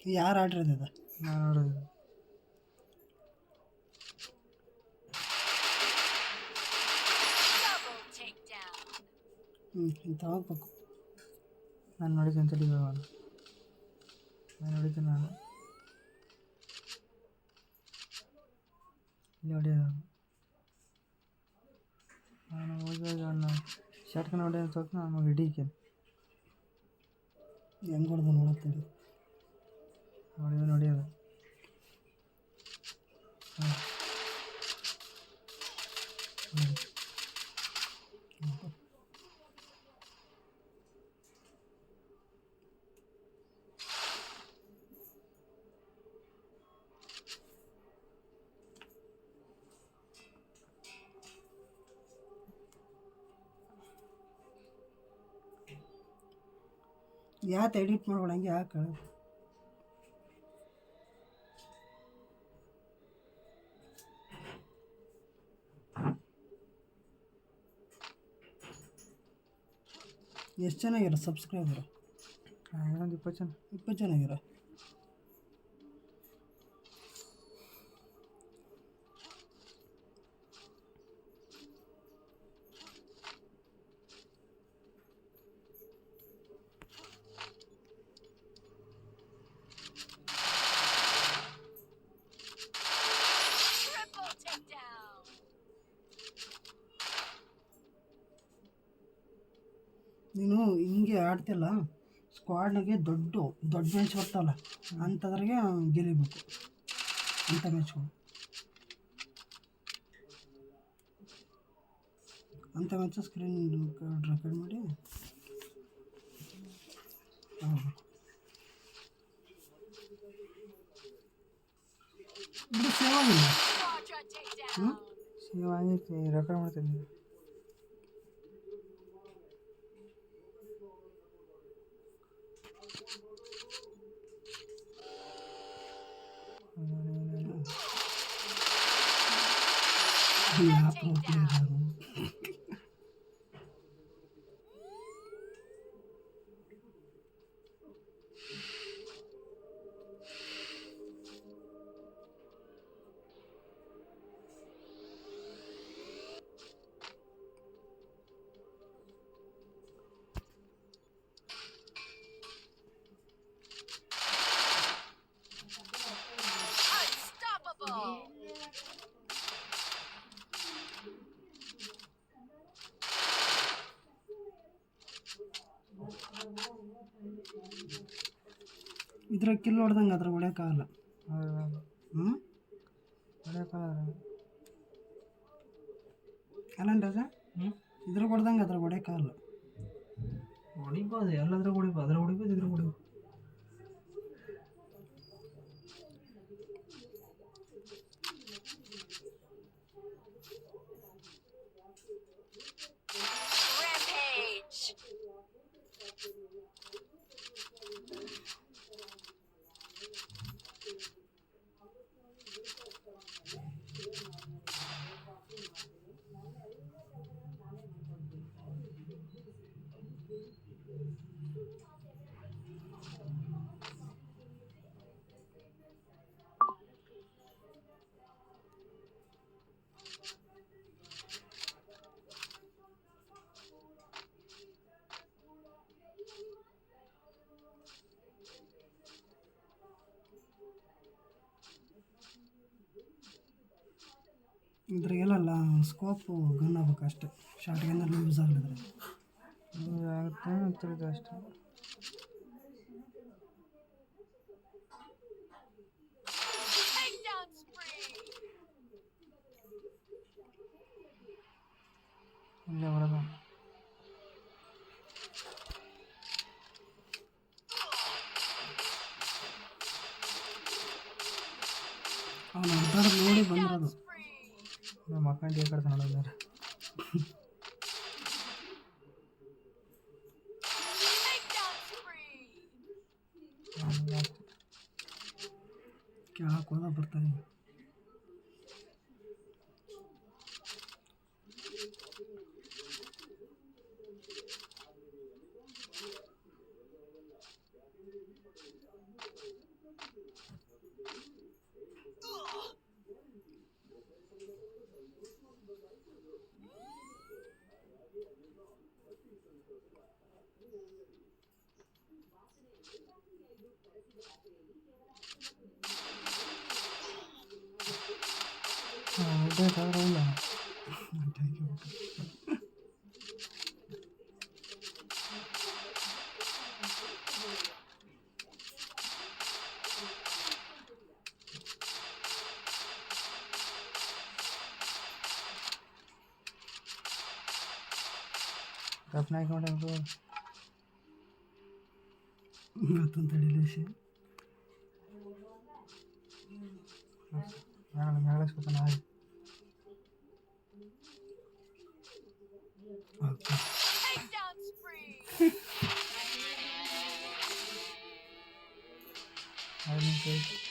ಯಾರು ಆರ್ಡ್ರ್ ಇದೆ ನಾನು ನೋಡೋದು. ಇಂಥ ಹೋಗ್ಬೇಕು. ನಾನು ನೋಡಿದ್ದೆ ಅಂತ ನಾನು ನೋಡಿದ್ದೆ. ನಾನು ಇಲ್ಲಿ ಹೊಡೆಯೋದು. ನಾನು ಹೋಗಿವಾಗ ಅವನ್ನ ಶರ್ಟ್ಗೆ ಹೊಡೆಯೋದು ಅಂತ ನಾನು ಹಿಡೀಕೆ ಹೆಂಗೆ ಹೊಡೆದು ನೋಡುತ್ತೀರಿ. ಹೊಡೆಯೋದು ಹಾಂ ಯಾಕೆ ಎಡಿಟ್ ಮಾಡ್ಬೇಡ, ಹಂಗೆ ಯಾಕೆ ಎಷ್ಟು ಚೆನ್ನಾಗಿರೋ ಸಬ್ಸ್ಕ್ರೈಬರು? ಇನ್ನೊಂದು 20 ಚೆನ್ನಾಗಿರೋ. ನೀನು ಹಿಂಗೆ ಆಡ್ತಿಲ್ಲ, ಸ್ಕ್ವಾಡ್ನಾಗೆ ದೊಡ್ಡ ಮ್ಯಾಚ್ ಬರ್ತಲ್ಲ ಅಂಥದ್ರಾಗೆ ಗೆಲ್ಲಬೇಕು. ಅಂಥ ಮ್ಯಾಚ್ಗಳು ಸ್ಕ್ರೀನ್ ರೆಕಾರ್ಡ್ ಮಾಡಿ ಇದು ಸೇವ್ ಆಗಿಲ್ಲ. ಸೇವ್ ಆಗೈತಿ, ರೆಕಾರ್ಡ್ ಮಾಡ್ತೀನಿ. ಇದ್ರಾಗ ಕಿಲ್ ಹೊಡೆದಂಗೆ ಅದ್ರ ಹೊಡ್ಯೋಕ್ಕಾಗಲ್ಲ. ಅಲ್ಲ ರಾಜ, ಇದ್ರಾಗ ಹೊಡೆದಂಗೆ ಅದ್ರ ಹೊಡ್ಯೋಕ್ಕಾಗಲ್ಲ. ಹೊಡಿಬೋದು, ಎಲ್ಲಾದ್ರೂ ಹೊಡಿಬೋದು, ಅದ್ರ ಹೊಡಿಬೋದು, ಇದ್ರ ಹೊಡಿಬೋದು. ಇದ್ರಾಗೆಲ್ಲ ಸ್ಕೋಪು ಗನ್ ಆಗ್ಬೇಕು ಅಷ್ಟೇ. ಶಾರ್ಟ್ ಗನ್ನಲ್ಲಿ ಯೂಸ್ ಆಗಲಿದ್ರೆ ಆಗುತ್ತೆ ಅಷ್ಟೇ. ಇಲ್ಲೇ ಹೊಡೆದ ಅವನು ಅರ್ಧ ನೋಡಿ ಬಂದಿರೋದು. ಮಕ್ಕಂಡು ಕಡೆ ನೋಡಿದ್ದಾರೆ. ಕೆಳಕ್ಕೆ ಹೋದ ಬರ್ತಾನೆ. ಒಬ್ಬೇ ಸಾವಿರ ಇಲ್ಲ ರಫ್ನಾಯ್ಕ ಮಾಡಂತು ಮತ್ತೊಂದು ತಡಿಲೇಸಿ ಮೇಳಸ್ಕೊತಾನೆ ಆಗಿ Takedown spree. 5 ನಿಮಿಷ